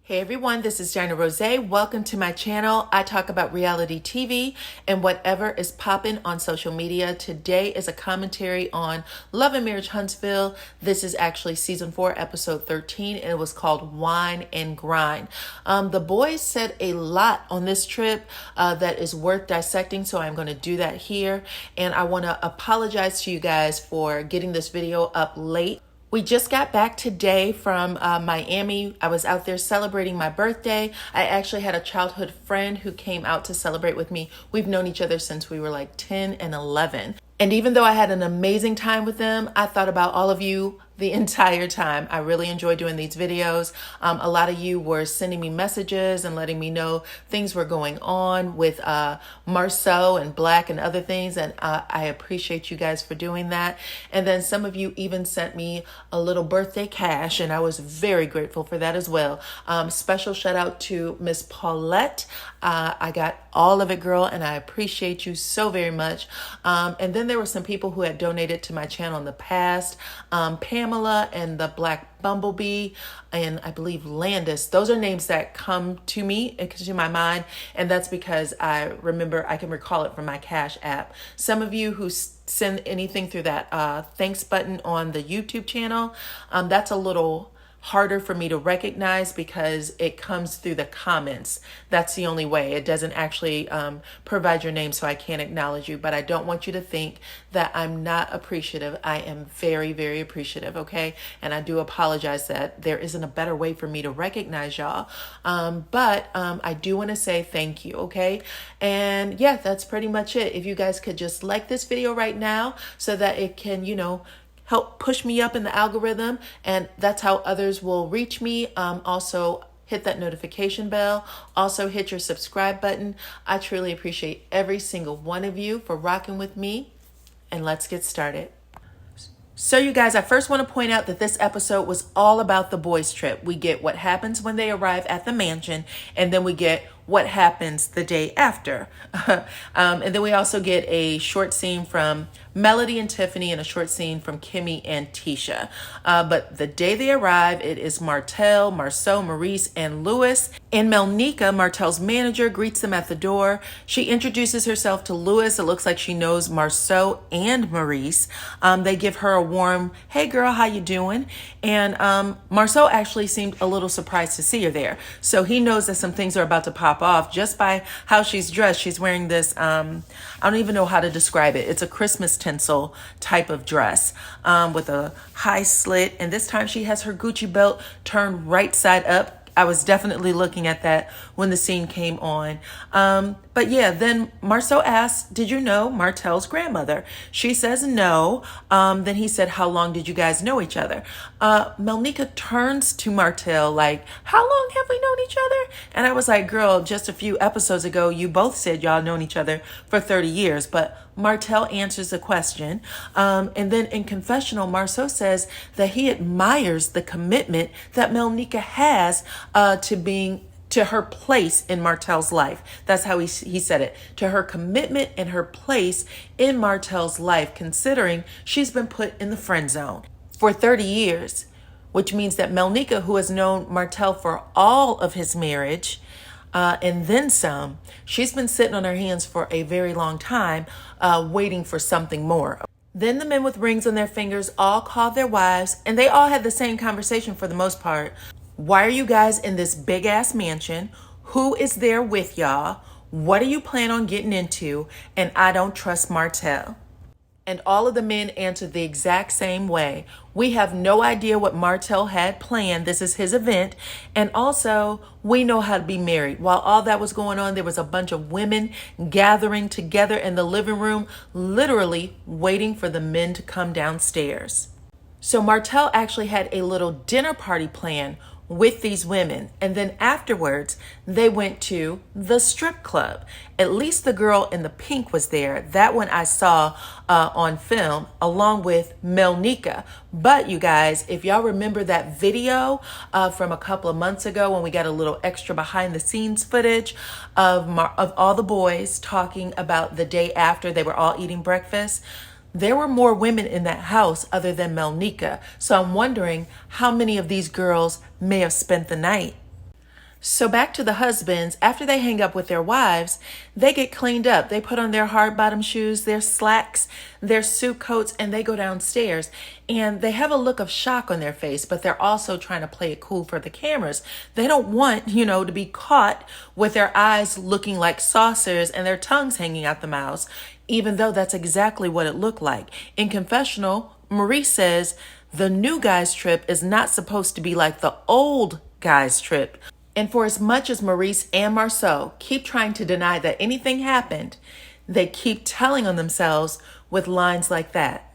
Hey everyone, this is Dinah Rose. Welcome to my channel. I talk about reality TV and whatever is popping on social media. Today is a commentary on Love and Marriage Huntsville. This is actually season 4, episode 13, and it was called Wine and Grind. The boys said a lot on this trip that is worth dissecting, so I'm going to do that here. And I want to apologize to you guys for getting this video up late. We just got back today from Miami. I was out there celebrating my birthday. I actually had a childhood friend who came out to celebrate with me. We've known each other since we were like 10 and 11. And even though I had an amazing time with them, I thought about all of you the entire time. I really enjoy doing these videos. A lot of you were sending me messages and letting me know things were going on with Marsau and Black and other things. And I appreciate you guys for doing that. And then some of you even sent me a little birthday cash, and I was very grateful for that as well. Special shout out to Miss Paulette. I got all of it, girl, and I appreciate you so very much. And then there were some people who had donated to my channel in the past. Pamela and the Black Bumblebee, and I believe Landis. Those are names that come to me, to my mind, and that's because I can recall it from my Cash app. Some of you who send anything through that thanks button on the YouTube channel, that's a little harder for me to recognize because it comes through the comments. That's the only way. It doesn't actually provide your name, so I can't acknowledge you. But I don't want you to think that I'm not appreciative. I am very, very appreciative, okay? And I do apologize that there isn't a better way for me to recognize y'all. But I do want to say thank you, okay? And yeah, that's pretty much it. If you guys could just like this video right now so that it can, help push me up in the algorithm, and that's how others will reach me. Also, hit that notification bell. Also, hit your subscribe button. I truly appreciate every single one of you for rocking with me, and let's get started. So you guys, I first want to point out that this episode was all about the boys' trip. We get what happens when they arrive at the mansion, and then we get what happens the day after. And then we also get a short scene from Melody and Tiffany and a short scene from Kimmy and Tisha. But the day they arrive, it is Martell, Marsau, Maurice, and Louis. And Melnika, Martell's manager, greets them at the door. She introduces herself to Louis. It looks like she knows Marsau and Maurice. They give her a warm, hey girl, how you doing? And Marsau actually seemed a little surprised to see her there. So he knows that some things are about to pop off just by how she's dressed. She's wearing this, I don't even know how to describe it. It's a Christmas tinsel type of dress with a high slit. And this time she has her Gucci belt turned right side up. I was definitely looking at that when the scene came on. But yeah, then Marsau asks, did you know Martell's grandmother? She says no. Then he said, how long did you guys know each other? Melnika turns to Martell like, how long have we known each other? And I was like, girl, just a few episodes ago, you both said y'all known each other for 30 years. But Martell answers the question. And then in confessional, Marsau says that he admires the commitment that Melnika has to her place in Martell's life. That's how he said it. To her commitment and her place in Martell's life, considering she's been put in the friend zone for 30 years, which means that Melnika, who has known Martell for all of his marriage, and then some, she's been sitting on her hands for a very long time, waiting for something more. Then the men with rings on their fingers all called their wives, and they all had the same conversation for the most part. Why are you guys in this big ass mansion? Who is there with y'all? What do you plan on getting into? And I don't trust Martell. And all of the men answered the exact same way. We have no idea what Martell had planned. This is his event. And also, we know how to be married. While all that was going on, there was a bunch of women gathering together in the living room, literally waiting for the men to come downstairs. So Martell actually had a little dinner party planned with these women, and then afterwards they went to the strip club. At least the girl in the pink was there. That one I saw on film along with Melnika. But you guys, if y'all remember that video from a couple of months ago when we got a little extra behind the scenes footage of all the boys talking about the day after they were all eating breakfast, there were more women in that house other than Melnika. So I'm wondering how many of these girls may have spent the night. So back to the husbands, after they hang up with their wives, they get cleaned up. They put on their hard bottom shoes, their slacks, their suit coats, and they go downstairs. And they have a look of shock on their face, but they're also trying to play it cool for the cameras. They don't want, to be caught with their eyes looking like saucers and their tongues hanging out the mouths, even though that's exactly what it looked like. In confessional, Maurice says the new guy's trip is not supposed to be like the old guy's trip. And for as much as Maurice and Marsau keep trying to deny that anything happened, they keep telling on themselves with lines like that.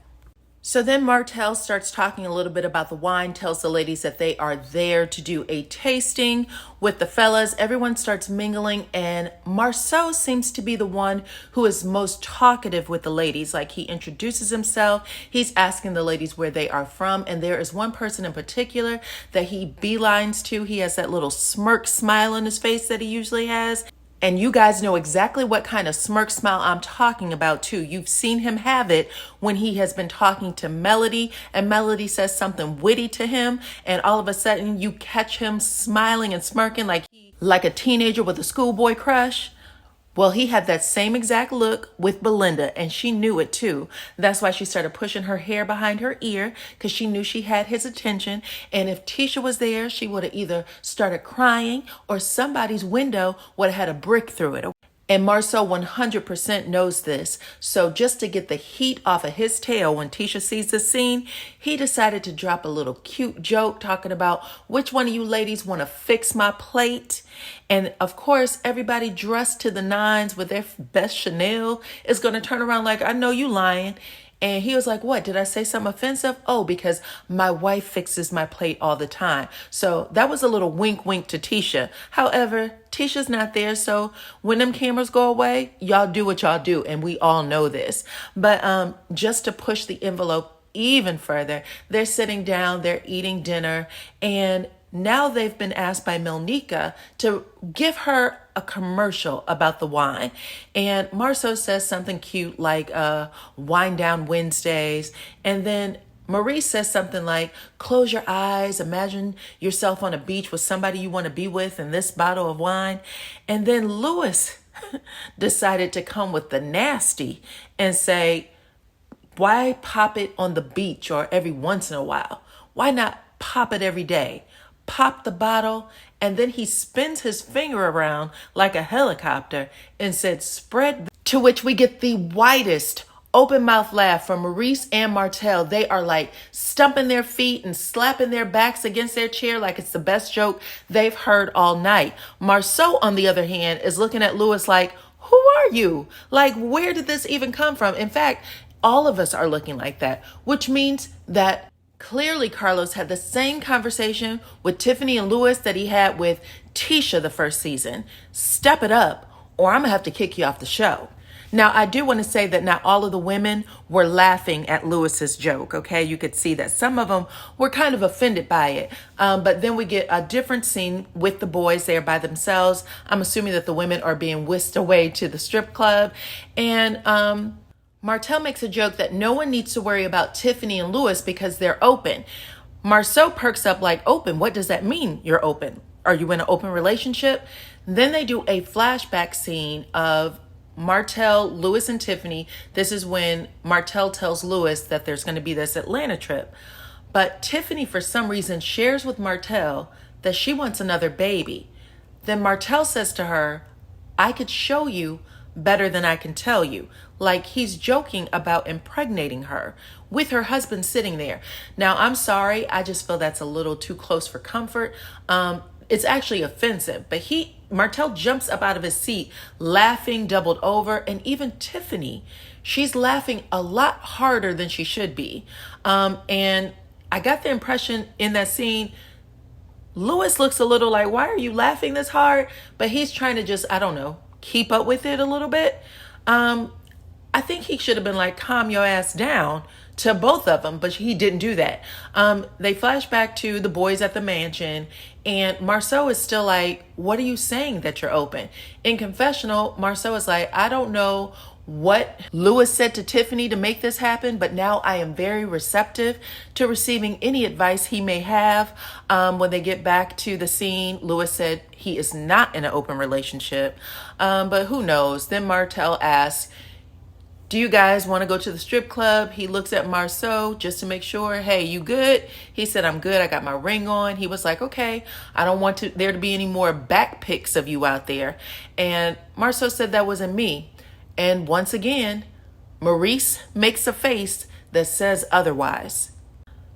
So then Martell starts talking a little bit about the wine, tells the ladies that they are there to do a tasting with the fellas. Everyone starts mingling, and Marsau seems to be the one who is most talkative with the ladies. Like, he introduces himself, he's asking the ladies where they are from, and there is one person in particular that he beelines to. He has that little smirk smile on his face that he usually has. And you guys know exactly what kind of smirk smile I'm talking about too. You've seen him have it when he has been talking to Melody and Melody says something witty to him, and all of a sudden you catch him smiling and smirking like a teenager with a schoolboy crush. Well, he had that same exact look with Belinda, and she knew it too. That's why she started pushing her hair behind her ear, because she knew she had his attention. And if Tisha was there, she would have either started crying or somebody's window would have had a brick through it. And Marsau 100% knows this. So just to get the heat off of his tail when Tisha sees the scene, he decided to drop a little cute joke talking about which one of you ladies want to fix my plate. And of course, everybody dressed to the nines with their best Chanel is going to turn around like, I know you lying. And he was like, what, did I say something offensive? Oh, because my wife fixes my plate all the time. So that was a little wink, wink to Tisha. However, Tisha's not there. So when them cameras go away, y'all do what y'all do. And we all know this. But just to push the envelope even further, they're sitting down, they're eating dinner, and now they've been asked by Melnika to give her a commercial about the wine. And Marsau says something cute like Wine Down Wednesdays. And then Maurice says something like, close your eyes, imagine yourself on a beach with somebody you want to be with and this bottle of wine. And then Louis decided to come with the nasty and say, why pop it on the beach or every once in a while? Why not pop it every day? Pop the bottle, and then he spins his finger around like a helicopter and said, spread. To which we get the widest open mouth laugh from Maurice and Martell. They are like stumping their feet and slapping their backs against their chair like it's the best joke they've heard all night. Marsau, on the other hand, is looking at Louis like, who are you? Like, where did this even come from? In fact, all of us are looking like that, which means that clearly Carlos had the same conversation with Tiffany and Louis that he had with Tisha the first season. Step it up, or I'm gonna have to kick you off the show. Now, I do want to say that not all of the women were laughing at Louis's joke, okay? You could see that some of them were kind of offended by it. But then we get a different scene with the boys there by themselves. I'm assuming that the women are being whisked away to the strip club. And Martell makes a joke that no one needs to worry about Tiffany and Louis because they're open. Marsau perks up like, open? What does that mean, you're open? Are you in an open relationship? Then they do a flashback scene of Martell, Louis, and Tiffany. This is when Martell tells Louis that there's going to be this Atlanta trip. But Tiffany, for some reason, shares with Martell that she wants another baby. Then Martell says to her, I could show you better than I can tell you. Like he's joking about impregnating her with her husband sitting there. Now, I'm sorry. I just feel that's a little too close for comfort. It's actually offensive, but Martell jumps up out of his seat, laughing, doubled over. And even Tiffany, she's laughing a lot harder than she should be. And I got the impression in that scene, Louis looks a little like, why are you laughing this hard? But he's trying to just, I don't know, keep up with it a little bit. I think he should have been like, calm your ass down to both of them, but he didn't do that. They flash back to the boys at the mansion, and Marsau is still like, what are you saying that you're open? In confessional, Marsau is like, I don't know what Louis said to Tiffany to make this happen, but now I am very receptive to receiving any advice he may have. When they get back to the scene, Louis said he is not in an open relationship, but who knows? Then Martell asks, do you guys want to go to the strip club? He looks at Marsau just to make sure. Hey, you good? He said, I'm good. I got my ring on. He was like, okay, I don't want there to be any more back pics of you out there. And Marsau said that wasn't me. And once again, Maurice makes a face that says otherwise.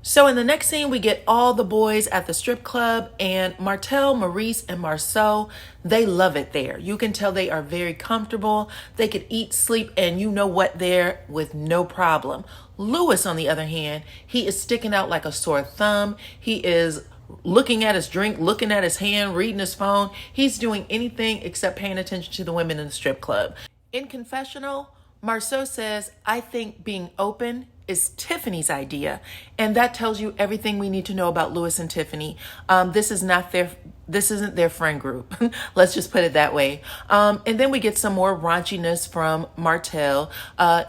So in the next scene, we get all the boys at the strip club, and Martell, Maurice, and Marcel, they love it there. You can tell they are very comfortable. They could eat, sleep, and you know what there with no problem. Louis, on the other hand, he is sticking out like a sore thumb. He is looking at his drink, looking at his hand, reading his phone. He's doing anything except paying attention to the women in the strip club. In confessional, Marsau says, I think being open is Tiffany's idea. And that tells you everything we need to know about Louis and Tiffany. This isn't their friend group. Let's just put it that way. And then we get some more raunchiness from Martell.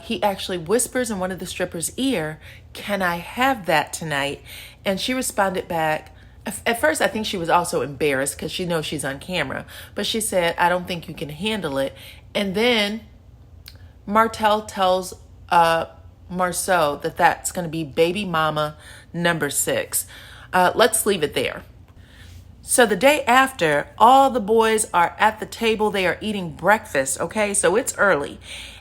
He actually whispers in one of the strippers' ear, can I have that tonight? And she responded back, at first, I think she was also embarrassed because she knows she's on camera. But she said, I don't think you can handle it. And then Martell tells Marsau that that's going to be baby mama number 6. Let's leave it there. So the day after, all the boys are at the table. They are eating breakfast, okay? So it's early.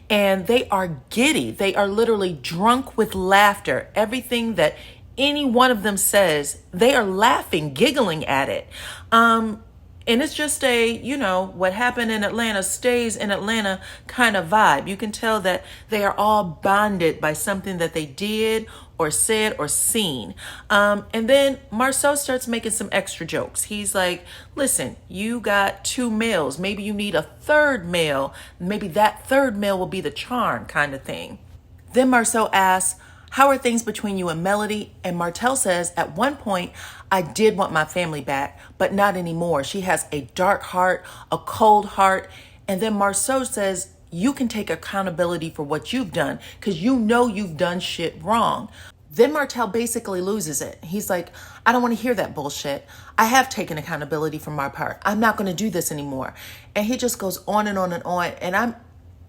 And they are giddy. They are literally drunk with laughter. Everything that any one of them says, they are laughing, giggling at it. And it's just what happened in Atlanta stays in Atlanta kind of vibe. You can tell that they are all bonded by something that they did or said or seen. And then Marsau starts making some extra jokes. He's like, listen, you got 2 males. Maybe you need a 3rd male. Maybe that 3rd male will be the charm kind of thing. Then Marsau asks, how are things between you and Melody? And Martell says, at one point, I did want my family back, but not anymore. She has a dark heart, a cold heart. And then Marsau says, you can take accountability for what you've done because you know you've done shit wrong. Then Martell basically loses it. He's like, I don't want to hear that bullshit. I have taken accountability for my part. I'm not going to do this anymore. And he just goes on and on and on. And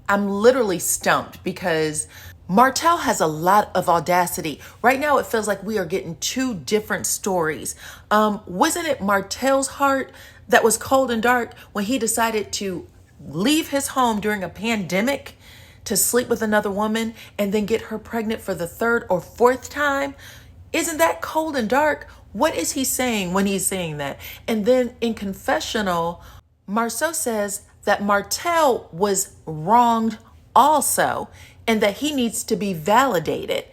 I'm literally stumped because Martell has a lot of audacity. Right now, it feels like we are getting 2 different stories. Wasn't it Martell's heart that was cold and dark when he decided to leave his home during a pandemic to sleep with another woman and then get her pregnant for the 3rd or 4th time? Isn't that cold and dark? What is he saying when he's saying that? And then in confessional, Marsau says that Martell was wronged also, and that he needs to be validated.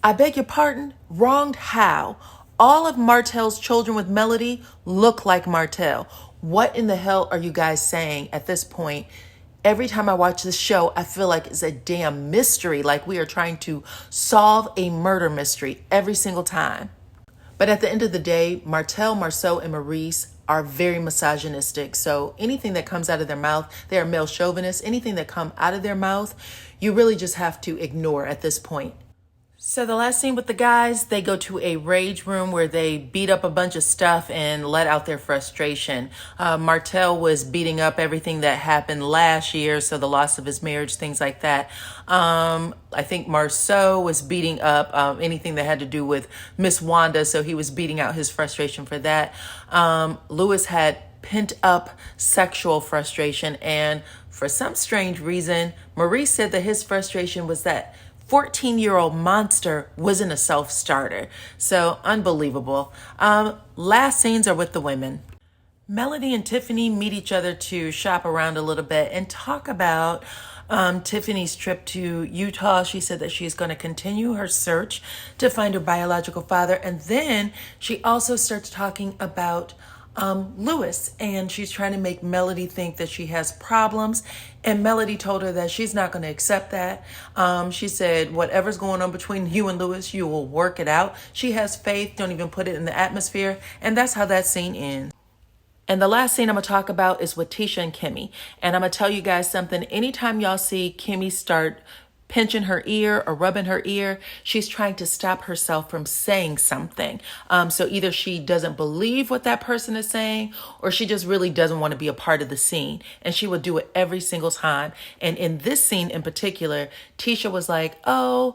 I beg your pardon? Wronged how? All of Martell's children with Melody look like Martell. What in the hell are you guys saying at this point? Every time I watch this show, I feel like it's a damn mystery, like we are trying to solve a murder mystery every single time. But at the end of the day, Martell, Marsau, and Maurice are very misogynistic. So anything that comes out of their mouth, they are male chauvinists. Anything that come out of their mouth, you really just have to ignore at this point. So the last scene with the guys, they go to a rage room where they beat up a bunch of stuff and let out their frustration. Martell was beating up everything that happened last year, so the loss of his marriage, things like that. I think Marsau was beating up anything that had to do with Miss Wanda, so he was beating out his frustration for that. Louis had pent up sexual frustration, and for some strange reason, Maurice said that his frustration was that 14-year-old monster wasn't a self-starter. So unbelievable. Last scenes are with the women. Melody and Tiffany meet each other to shop around a little bit and talk about Tiffany's trip to Utah. She said that she's going to continue her search to find her biological father. And then she also starts talking about Louis, and she's trying to make Melody think that she has problems, and Melody told her that she's not going to accept that. She said, whatever's going on between you and Louis, you will work it out. She has faith. Don't even put it in the atmosphere. And that's how that scene ends. And the last scene I'm going to talk about is with Tisha and Kimmy. And I'm going to tell you guys something. Anytime y'all see Kimmy start pinching her ear or rubbing her ear, she's trying to stop herself from saying something. So either she doesn't believe what that person is saying, or she just really doesn't want to be a part of the scene. And she would do it every single time. And in this scene in particular, Tisha was like, oh,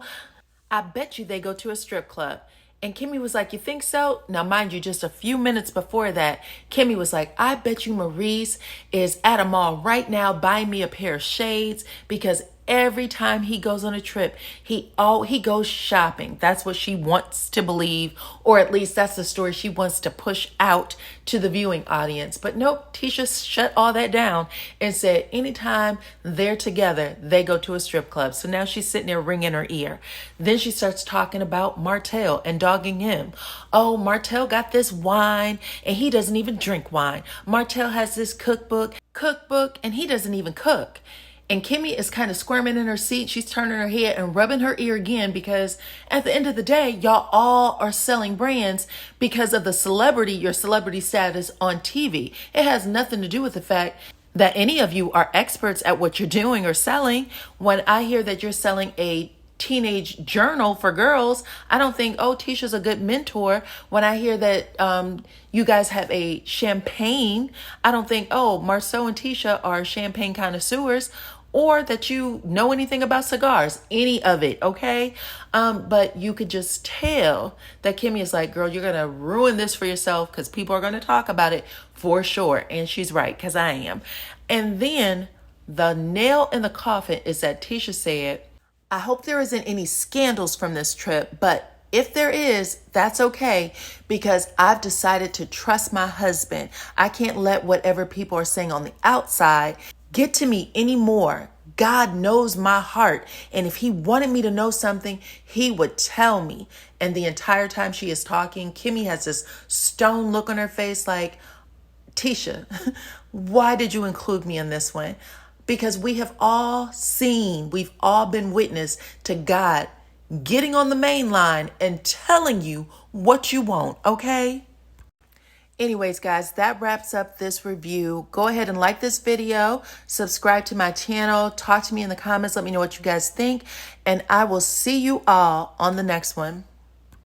I bet you they go to a strip club. And Kimmy was like, you think so? Now, mind you, just a few minutes before that, Kimmy was like, I bet you Maurice is at a mall right now buying me a pair of shades because every time he goes on a trip, he goes shopping. That's what she wants to believe, or at least that's the story she wants to push out to the viewing audience. But nope, Tisha shut all that down and said anytime they're together, they go to a strip club. So now she's sitting there wringing her ear. Then she starts talking about Martell and dogging him. Oh, Martell got this wine and he doesn't even drink wine. Martell has this cookbook and he doesn't even cook. And Kimmy is kind of squirming in her seat. She's turning her head and rubbing her ear again because at the end of the day, y'all all are selling brands because of your celebrity status on TV. It has nothing to do with the fact that any of you are experts at what you're doing or selling. When I hear that you're selling a teenage journal for girls, I don't think, oh, Tisha's a good mentor. When I hear that you guys have a champagne, I don't think, oh, Marsau and Tisha are champagne connoisseurs, or that you know anything about cigars, any of it, okay? But you could just tell that Kimmy is like, girl, you're going to ruin this for yourself because people are going to talk about it for sure. And she's right, because I am. And then the nail in the coffin is that Tisha said, I hope there isn't any scandals from this trip, but if there is, that's okay because I've decided to trust my husband. I can't let whatever people are saying on the outside get to me anymore. God knows my heart. And if he wanted me to know something, he would tell me. And the entire time she is talking, Kimmy has this stone look on her face like, Tisha, why did you include me in this one? Because we've all been witness to God getting on the main line and telling you what you want, okay? Anyways, guys, that wraps up this review. Go ahead and like this video, subscribe to my channel, talk to me in the comments, let me know what you guys think, and I will see you all on the next one.